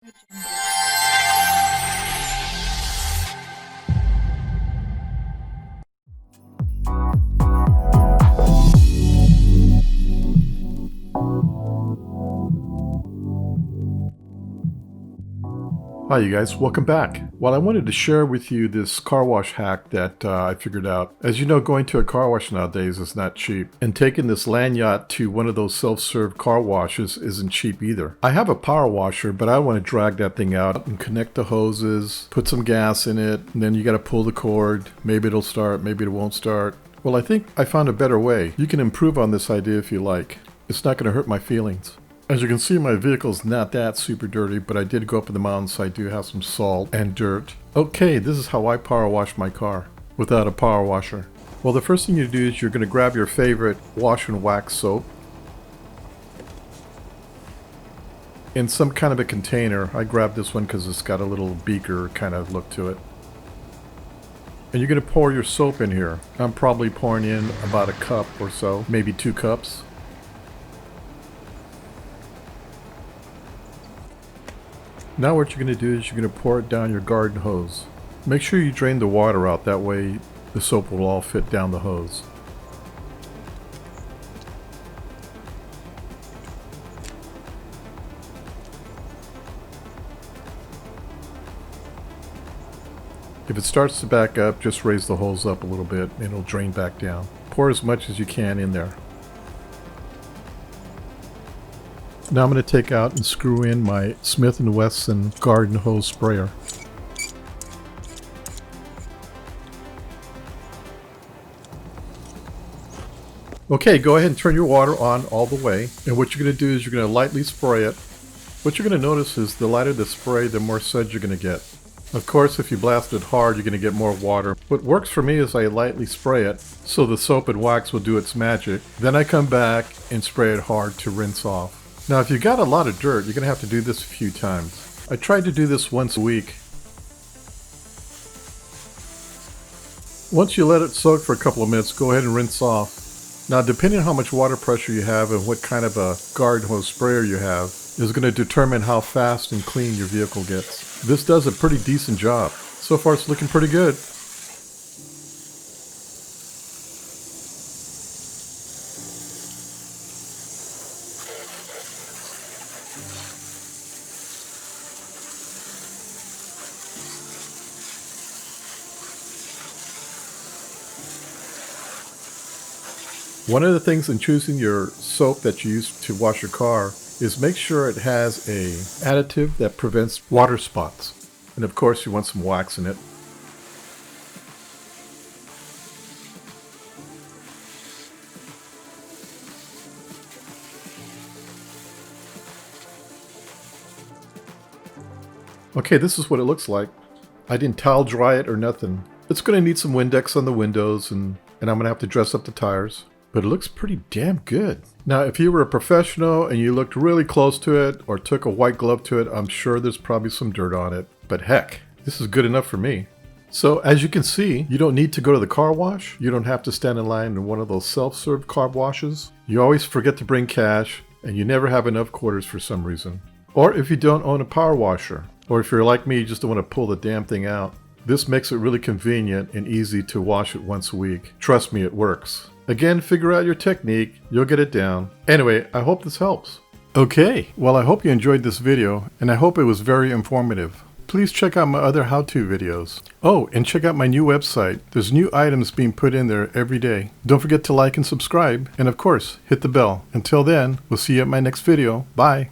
Hi you guys, welcome back. Well, I wanted to share with you this car wash hack that I figured out. As you know, going to a car wash nowadays is not cheap, and taking this lanyard to one of those self-serve car washes isn't cheap either. I have a power washer, but I want to drag that thing out and connect the hoses, put some gas in it, and then you got to pull the cord. Maybe it'll start, maybe it won't start. Well, I think I found a better way. You can improve on this idea if you like. It's not going to hurt my feelings. As you can see, my vehicle's not that super dirty, but I did go up in the mountains, so I do have some salt and dirt. Okay, this is how I power wash my car without a power washer. Well, the first thing you do is you're going to grab your favorite wash and wax soap in some kind of a container. I grabbed this one because it's got a little beaker kind of look to it. And you're going to pour your soap in here. I'm probably pouring in about a cup or so, maybe 2 cups. Now what you're going to do is you're going to pour it down your garden hose. Make sure you drain the water out, that way the soap will all fit down the hose. If it starts to back up, just raise the hose up a little bit and it'll drain back down. Pour as much as you can in there. Now I'm going to take out and screw in my Smith & Wesson garden hose sprayer. Okay, go ahead and turn your water on all the way. And what you're going to do is you're going to lightly spray it. What you're going to notice is the lighter the spray, the more suds you're going to get. Of course, if you blast it hard, you're going to get more water. What works for me is I lightly spray it so the soap and wax will do its magic. Then I come back and spray it hard to rinse off. Now, if you've got a lot of dirt, you're going to have to do this a few times. I tried to do this once a week. Once you let it soak for a couple of minutes, go ahead and rinse off. Now, depending on how much water pressure you have and what kind of a garden hose sprayer you have, is going to determine how fast and clean your vehicle gets. This does a pretty decent job. So far, it's looking pretty good. One of the things in choosing your soap that you use to wash your car is make sure it has a additive that prevents water spots. And of course you want some wax in it. Okay, this is what it looks like. I didn't towel dry it or nothing. It's going to need some Windex on the windows and I'm going to have to dress up the tires. But it looks pretty damn good. Now, if you were a professional and you looked really close to it or took a white glove to it, I'm sure there's probably some dirt on it. But heck, this is good enough for me. So as you can see, you don't need to go to the car wash. You don't have to stand in line in one of those self-serve car washes. You always forget to bring cash and you never have enough quarters for some reason. Or if you don't own a power washer, or if you're like me, you just don't want to pull the damn thing out. This makes it really convenient and easy to wash it once a week. Trust me, it works. Again, figure out your technique, you'll get it down. Anyway, I hope this helps. Okay, well I hope you enjoyed this video, and I hope it was very informative. Please check out my other how-to videos. Oh, and check out my new website. There's new items being put in there every day. Don't forget to like and subscribe, and of course, hit the bell. Until then, we'll see you at my next video. Bye.